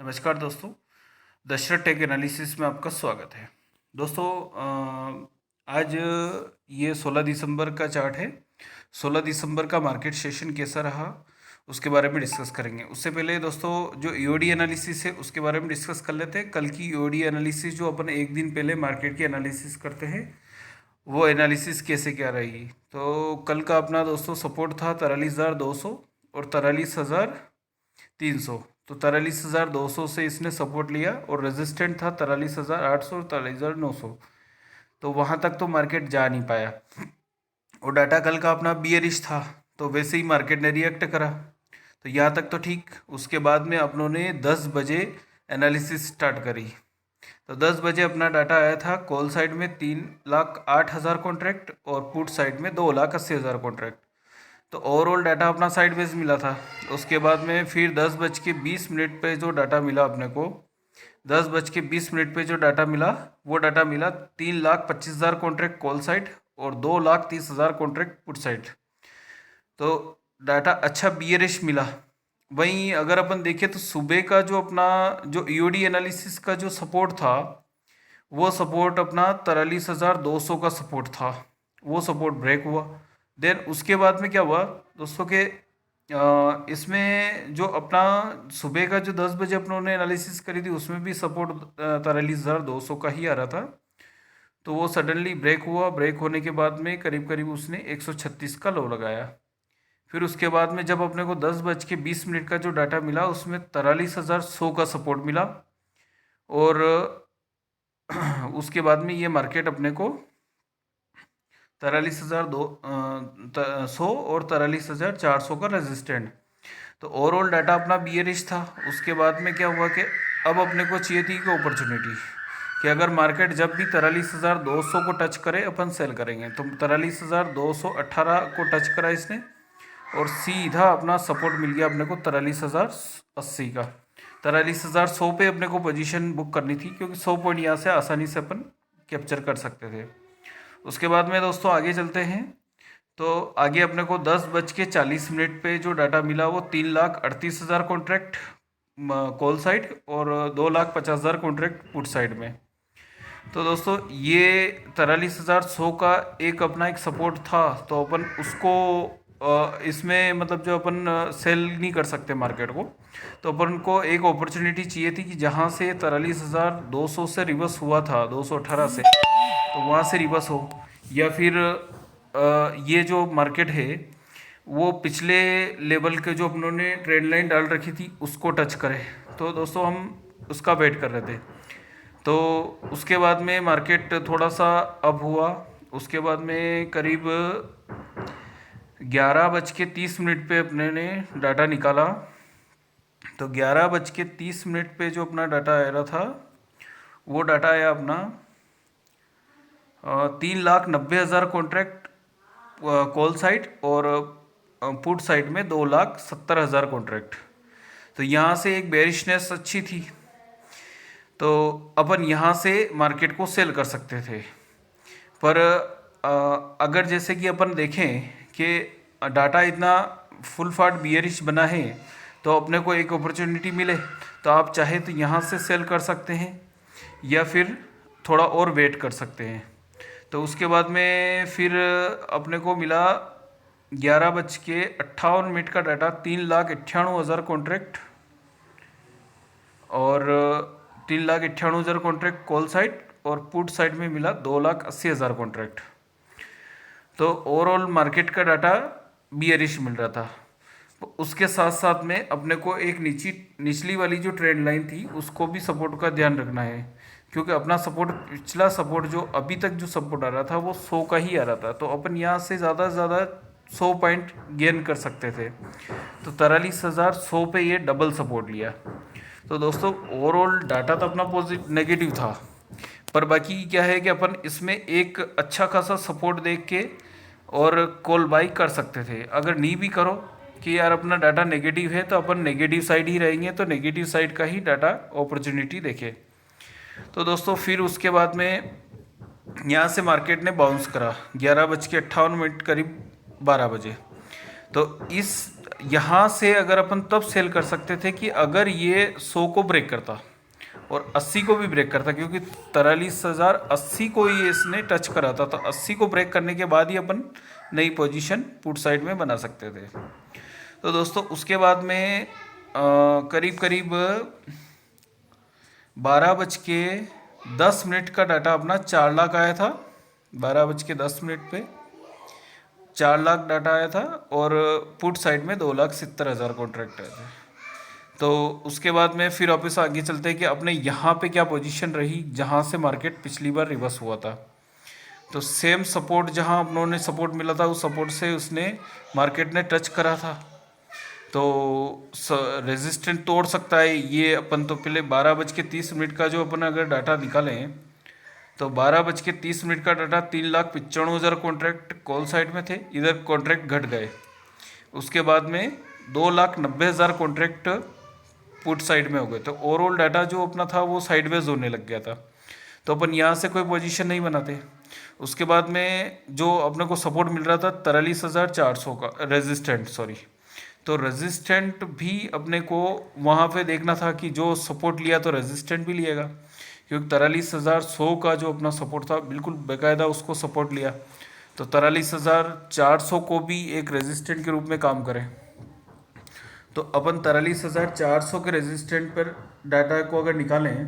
नमस्कार दोस्तों। Dasharath take analysis में आपका स्वागत है। दोस्तों, आज ये 16 दिसंबर का चार्ट है। 16 दिसंबर का मार्केट सेशन कैसा रहा उसके बारे में डिस्कस करेंगे। उससे पहले दोस्तों, जो ईओडी एनालिसिस है उसके बारे में डिस्कस कर लेते हैं। कल की ईओडी एनालिसिस जो अपन एक दिन पहले मार्केट की एनालिसिस करते हैं, वो एनालिसिस कैसे क्या रही। तो कल का अपना दोस्तों सपोर्ट था 43,200 और 43,300। तो 43,200 से इसने सपोर्ट लिया और रेजिस्टेंट था 43,800 और 43,900। तो वहाँ तक तो मार्केट जा नहीं पाया और डाटा कल का अपना बियरिश था, तो वैसे ही मार्केट ने रिएक्ट करा। तो यहाँ तक तो ठीक। उसके बाद में अपनों ने 10 बजे एनालिसिस स्टार्ट करी। तो 10 बजे अपना डाटा आया था कॉल साइड में 3,08,000 कॉन्ट्रैक्ट और पुट साइड में 2,80,000 कॉन्ट्रैक्ट। तो ओवरऑल डाटा अपना साइडवेज मिला था। उसके बाद में फिर 10:20 पे जो डाटा मिला अपने को, 10:20 पे जो डाटा मिला, वो डाटा मिला 3,25,000 कॉन्ट्रैक्ट कॉल साइड और 2,30,000 कॉन्ट्रैक्ट पुट साइड। तो डाटा अच्छा बियरिश मिला। वहीं अगर अपन देखें तो सुबह का जो अपना जो ईओडी एनालिसिस का जो सपोर्ट था, वो सपोर्ट अपना 43,200 का सपोर्ट था। वो सपोर्ट ब्रेक हुआ। देन उसके बाद में क्या हुआ दोस्तों के, इसमें जो अपना सुबह का जो 10 बजे अपनों ने एनालिसिस करी थी, उसमें भी सपोर्ट 43,200 का ही आ रहा था। तो वो सडनली ब्रेक हुआ। ब्रेक होने के बाद में करीब करीब उसने 136 का लो लगाया। फिर उसके बाद में जब अपने को 10:20 का जो डाटा मिला, उसमें 43,100 का सपोर्ट मिला और उसके बाद में ये मार्केट अपने को 43,100 और 43,400 का रेजिस्टेंट। तो ओवरऑल डाटा अपना बियरिश था। उसके बाद में क्या हुआ कि अब अपने को चाहिए थी कि अपॉर्चुनिटी, कि अगर मार्केट जब भी 43,200 को टच करे अपन सेल करेंगे। तो 43,218 को टच करा इसने और सीधा अपना सपोर्ट मिल गया अपने को 43,080 का। 43,100 पे अपने को पोजीशन बुक करनी थी, क्योंकि 100 पॉइंट यहाँ से आसानी से अपन कैप्चर कर सकते थे। उसके बाद में दोस्तों आगे चलते हैं। तो आगे अपने को 10:40 पे जो डाटा मिला, वो 3,38,000 कॉन्ट्रैक्ट कॉल साइड और 2,50,000 कॉन्ट्रैक्ट पुट साइड में। तो दोस्तों ये 43,100 का एक अपना एक सपोर्ट था। तो अपन उसको इसमें मतलब जो अपन सेल नहीं कर सकते मार्केट को, तो अपन को एक अपॉर्चुनिटी चाहिए थी कि जहाँ से 43,200 से रिवर्स हुआ था 218 से, तो वहाँ से रिवर्स हो, या फिर ये जो मार्केट है वो पिछले लेवल के जो अपनों ने ट्रेंड लाइन डाल रखी थी उसको टच करे। तो दोस्तों हम उसका वेट कर रहे थे। तो उसके बाद में मार्केट थोड़ा सा अप हुआ। उसके बाद में करीब 11:30 पे अपने ने डाटा निकाला। तो 11:30 पे जो अपना डाटा आ रहा था, वो डाटा आया अपना 3,90,000 कॉन्ट्रैक्ट कॉल साइड और पुट साइड में 2,70,000 कॉन्ट्रैक्ट। तो यहाँ से एक बेरिशनेस अच्छी थी, तो अपन यहाँ से मार्केट को सेल कर सकते थे। पर अगर जैसे कि अपन देखें कि डाटा इतना फुल फाट बियरिश बना है, तो अपने को एक अपॉर्चुनिटी मिले तो आप चाहे तो यहाँ से सेल कर सकते हैं या फिर थोड़ा और वेट कर सकते हैं। तो उसके बाद में फिर अपने को मिला 11:58 का डाटा 3,98,000 कॉन्ट्रैक्ट और 3,98,000 कॉन्ट्रैक्ट कॉल साइड और पुट साइड में मिला 2,80,000 कॉन्ट्रैक्ट। तो ओवरऑल मार्केट का डाटा बियरिश मिल रहा था। उसके साथ साथ में अपने को एक निचली वाली जो ट्रेंड लाइन थी उसको भी सपोर्ट का ध्यान रखना है, क्योंकि अपना सपोर्ट पिछला सपोर्ट जो अभी तक जो सपोर्ट आ रहा था वो 100 का ही आ रहा था। तो अपन यहाँ से ज़्यादा से ज़्यादा 100 पॉइंट गेन कर सकते थे। तो 43,100 पे ये डबल सपोर्ट लिया। तो दोस्तों ओवरऑल डाटा तो अपना पॉजिटिव नेगेटिव था, पर बाकी क्या है कि अपन इसमें एक अच्छा खासा सपोर्ट देख के और कॉल बाई कर सकते थे। अगर नहीं भी करो कि यार अपना डाटा नेगेटिव है, तो अपन नेगेटिव साइड ही रहेंगे, तो नेगेटिव साइड का ही डाटा अपॉर्चुनिटी देखे। तो दोस्तों फिर उसके बाद में यहाँ से मार्केट ने बाउंस करा 11:58 करीब 12 बजे। तो इस यहाँ से अगर अपन तब सेल कर सकते थे कि अगर ये 100 को ब्रेक करता और 80 को भी ब्रेक करता, क्योंकि 43,000 80 को ही इसने टच करा था, तो 80 को ब्रेक करने के बाद ही अपन नई पोजीशन पुट साइड में बना सकते थे। तो दोस्तों उसके बाद में करीब करीब 12:10 का डाटा अपना 4 लाख आया था। 12:10 पे 4 लाख डाटा आया था और पुट साइड में 2,70,000 कॉन्ट्रैक्ट आए थे। तो उसके बाद में फिर वापस आगे चलते हैं कि अपने यहाँ पे क्या पोजीशन रही जहाँ से मार्केट पिछली बार रिवर्स हुआ था। तो सेम सपोर्ट जहाँ अपनों ने सपोर्ट मिला था उस सपोर्ट से उसने मार्केट ने टच करा था, तो रेजिस्टेंट तोड़ सकता है ये। अपन तो पहले 12:30 का जो अपन अगर डाटा निकालें तो 12:30 का डाटा 3,95,000 कॉन्ट्रैक्ट कॉल साइड में थे, इधर कॉन्ट्रैक्ट घट गए। उसके बाद में 2,90,000 कॉन्ट्रैक्ट पुट साइड में हो गए। तो ओवरऑल डाटा जो अपना था वो साइडवेज होने लग गया था, तो अपन यहाँ से कोई पोजीशन नहीं बनाते। उसके बाद में जो अपने को सपोर्ट मिल रहा था 43,400 का रेजिस्टेंट, सॉरी, तो रेजिस्टेंट भी अपने को वहाँ पे देखना था कि जो सपोर्ट लिया तो रेजिस्टेंट भी लिएगा, क्योंकि 43,100 का जो अपना सपोर्ट था बिल्कुल बेकायदा उसको सपोर्ट लिया, तो 43,400 को भी एक रेजिस्टेंट के रूप में काम करें। तो अपन 43,400 के रेजिस्टेंट पर डाटा को अगर निकालें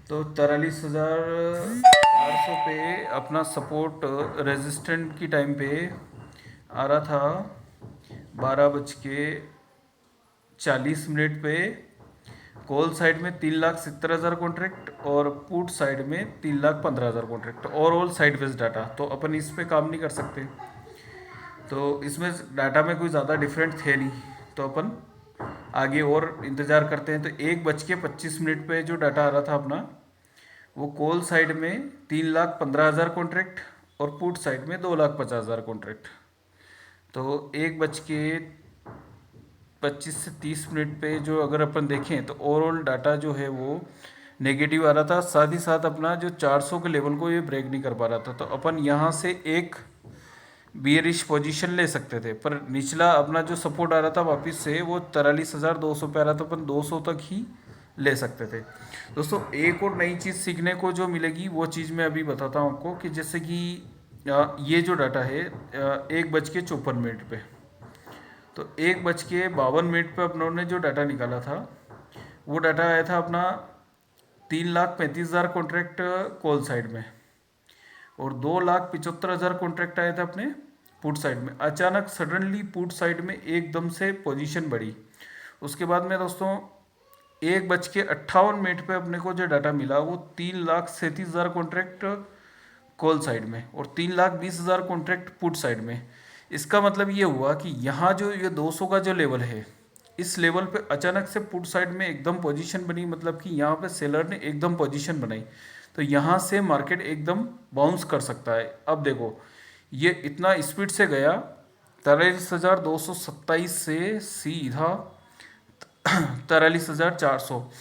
तो 43,400 पे अपना सपोर्ट रेजिस्टेंट की टाइम पे आ रहा था 12:40 पे कॉल साइड में 3,70,000 कॉन्ट्रैक्ट और पुट साइड में 3,15,000 कॉन्ट्रैक्ट, ओवरऑल साइडवेज डाटा। तो अपन इस पे काम नहीं कर सकते, तो इसमें डाटा में कोई ज़्यादा डिफरेंट थे नहीं, तो अपन आगे और इंतज़ार करते हैं। तो 1:25 पे जो डाटा आ रहा था अपना वो कॉल साइड में 3,15,000 कॉन्ट्रैक्ट और पुट साइड में 2,50,000 कॉन्ट्रैक्ट। तो 1:25 से 30 पे जो अगर अपन देखें तो ओवरऑल डाटा जो है वो नेगेटिव आ रहा था, साथ ही साथ अपना जो 400 के लेवल को ये ब्रेक नहीं कर पा रहा था। तो अपन यहाँ से एक बियरिश पोजीशन ले सकते थे, पर निचला अपना जो सपोर्ट आ रहा था वापस से वो 43,200 पे आ रहा था, अपन 200 तक ही ले सकते थे। दोस्तों एक और नई चीज़ सीखने को जो मिलेगी वो चीज़ मैं अभी बताता हूँ आपको, कि जैसे कि ये जो डाटा है 1:54 पे, तो 1:52 पे अपनों ने जो डाटा निकाला था वो डाटा आया था अपना 3,35,000 कॉन्ट्रैक्ट कॉल साइड में और 2,75,000 कॉन्ट्रैक्ट आए थे अपने पुट साइड में। अचानक सडनली पुट साइड में एकदम से पोजीशन बढ़ी। उसके बाद में दोस्तों 1:58 पे अपने को जो डाटा मिला वो 3,37,000 कॉन्ट्रैक्ट कॉल साइड में और 3,20,000 कॉन्ट्रैक्ट पुट साइड में। इसका मतलब ये हुआ कि यहाँ जो ये 200 का जो लेवल है, इस लेवल पे अचानक से पुट साइड में एकदम पोजीशन बनी, मतलब कि यहाँ पे सेलर ने एकदम पोजीशन बनाई, तो यहाँ से मार्केट एकदम बाउंस कर सकता है। अब देखो ये इतना स्पीड से गया 43,227 से सीधा 43,400,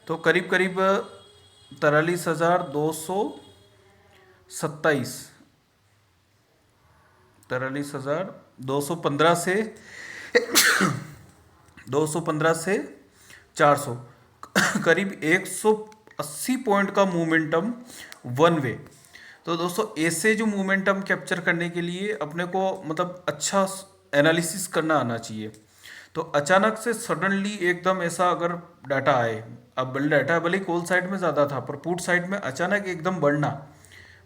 तो करीब करीब 43,227 43,215 से 215 से 400 करीब 180 पॉइंट का मोमेंटम वन वे। तो दोस्तों ऐसे जो मोमेंटम कैप्चर करने के लिए अपने को मतलब अच्छा एनालिसिस करना आना चाहिए। तो अचानक से सडनली एकदम ऐसा अगर डाटा आए, अब डाटा भले कॉल साइड में ज़्यादा था पर पुट साइड में अचानक एकदम बढ़ना,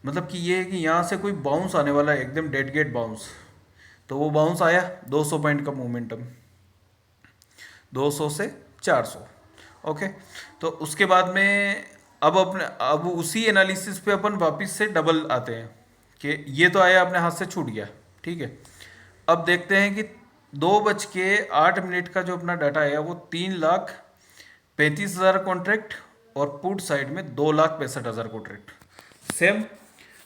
मतलब कि ये है कि यहाँ से कोई बाउंस आने वाला है, एकदम डेड गेट बाउंस। तो वो बाउंस आया 200 पॉइंट का मोमेंटम, 200 से 400। ओके, तो उसके बाद में अब उसी एनालिसिस पे अपन वापस से डबल आते हैं कि ये तो आया अपने हाथ से छूट गया, ठीक है। अब देखते हैं कि 2:08 का जो अपना डाटा आया वो 3,35,000 कॉन्ट्रैक्ट और पुट साइड में 2,65,000 कॉन्ट्रैक्ट।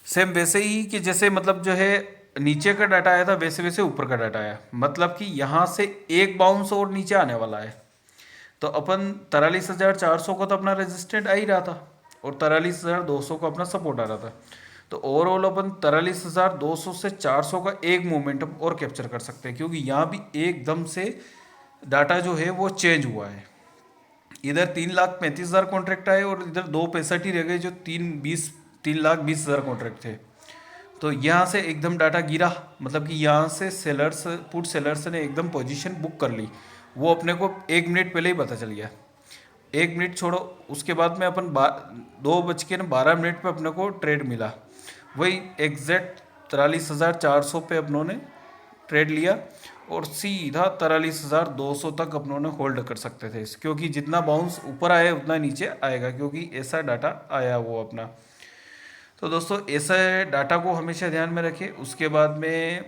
सेम वैसे ही कि जैसे मतलब जो है नीचे का डाटा आया था वैसे वैसे ऊपर का डाटा आया, मतलब कि यहाँ से एक बाउंस और नीचे आने वाला है। तो अपन 43,400 का तो अपना रेजिस्टेंट आ ही रहा था और 43,200 का अपना सपोर्ट आ रहा था। तो ओवरऑल अपन 43,200 से 400 का एक मोमेंटम और कैप्चर कर सकते हैं, क्योंकि यहाँ भी एकदम से डाटा जो है वो चेंज हुआ है। इधर 3,35,000 कॉन्ट्रैक्ट आए और इधर 2,65 ही रह गए जो 3,20,000 कॉन्ट्रैक्ट थे। तो यहाँ से एकदम डाटा गिरा, मतलब कि यहाँ से सेलर्स, पुट सेलर्स ने एकदम पोजीशन बुक कर ली। वो अपने को 1 मिनट पहले ही पता चल गया। 1 मिनट छोड़ो, उसके बाद में अपन 2:12 पे अपने को ट्रेड मिला, वही एग्जैक्ट 43,400 पे अपनों ने ट्रेड लिया और सीधा 43,200 तक अपनों ने होल्ड कर सकते थे, क्योंकि जितना बाउंस ऊपर आए उतना नीचे आएगा, क्योंकि ऐसा डाटा आया वो अपना। तो दोस्तों ऐसा डाटा को हमेशा ध्यान में रखें। उसके बाद में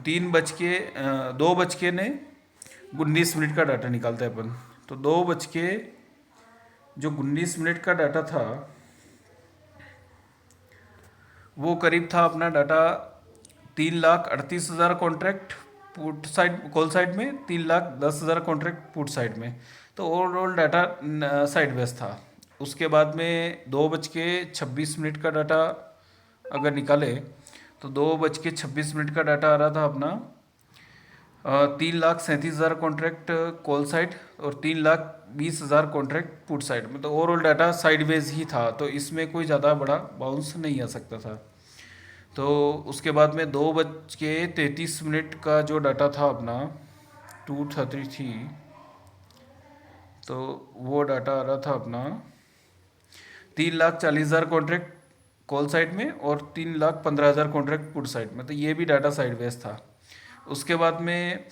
2:19 का डाटा निकालते हैं अपन। तो 2:19 का डाटा था, वो करीब था अपना data 3,38,000 contract put side, call side में 3,10,000 कॉन्ट्रैक्ट पुट साइड में। तो ओवरऑल डाटा साइड वेज था। उसके बाद में 2:26 का डाटा अगर निकाले तो 2:26 का डाटा आ रहा था अपना 3,37,000 कॉन्ट्रैक्ट कॉल साइड और 3,20,000 कॉन्ट्रैक्ट पुट साइड में। तो ओवरऑल डाटा साइडवेज ही था, तो इसमें कोई ज़्यादा बड़ा बाउंस नहीं आ सकता था। तो उसके बाद में 2:33 का जो डाटा था अपना 2:33, तो वो डाटा आ रहा था अपना 3,40,000 कॉन्ट्रैक्ट कॉल साइड में और 3,15,000 कॉन्ट्रैक्ट पुट साइड में। तो ये भी डाटा साइडवेज था। उसके बाद में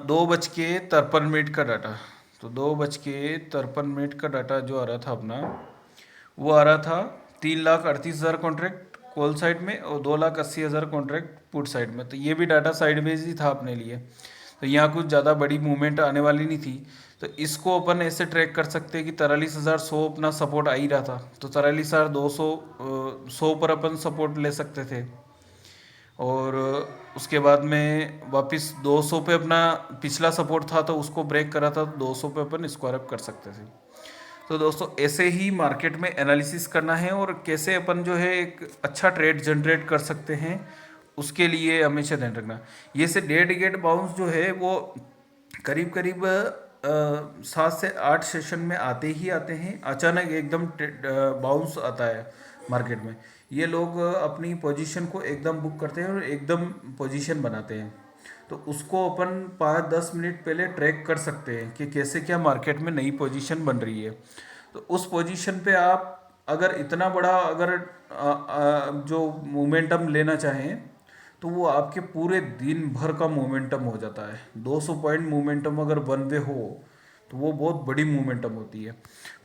2:53 का डाटा, तो 2:53 का डाटा जो आ रहा था अपना, वो आ रहा था 3,38,000 कॉन्ट्रैक्ट कॉल साइड में और 2,80,000 कॉन्ट्रैक्ट पुट साइड में। तो ये भी डाटा साइडवेज ही था अपने लिए। तो यहाँ कुछ ज़्यादा बड़ी मूवमेंट आने वाली नहीं थी। तो इसको अपन ऐसे ट्रैक कर सकते हैं कि 43,100 अपना सपोर्ट आ ही रहा था, तो 43,200 100 पर अपन सपोर्ट ले सकते थे। और उसके बाद में वापस 200 पे अपना पिछला सपोर्ट था, तो उसको ब्रेक करा था, तो 200 पे अपन स्क्वायर अप कर सकते थे। तो दोस्तों ऐसे ही मार्केट में एनालिसिस करना है और कैसे अपन जो है एक अच्छा ट्रेड जनरेट कर सकते हैं, उसके लिए हमेशा ध्यान रखना। ये से डेड गेट बाउंस जो है वो करीब करीब 7 से 8 सेशन में आते ही आते हैं। अचानक एकदम बाउंस आता है मार्केट में, ये लोग अपनी पोजीशन को एकदम बुक करते हैं और एकदम पोजीशन बनाते हैं। तो उसको अपन 5-10 मिनट पहले ट्रैक कर सकते हैं कि कैसे क्या मार्केट में नई पोजीशन बन रही है। तो उस पोजीशन पे आप अगर इतना बड़ा अगर जो मोमेंटम लेना चाहें, तो वो आपके पूरे दिन भर का मोमेंटम हो जाता है। 200 पॉइंट मोमेंटम अगर वन वे हो तो वो बहुत बड़ी मोमेंटम होती है।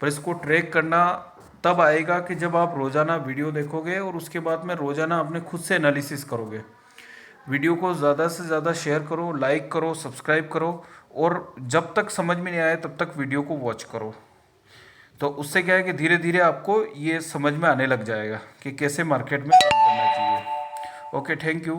पर इसको ट्रैक करना तब आएगा कि जब आप रोज़ाना वीडियो देखोगे और उसके बाद में रोज़ाना अपने खुद से एनालिसिस करोगे। वीडियो को ज़्यादा से ज़्यादा शेयर करो, लाइक करो, सब्सक्राइब करो, और जब तक समझ में नहीं आए तब तक वीडियो को वॉच करो। तो उससे क्या है कि धीरे धीरे आपको ये समझ में आने लग जाएगा कि कैसे मार्केट में काम करना चाहिए। Okay, thank you.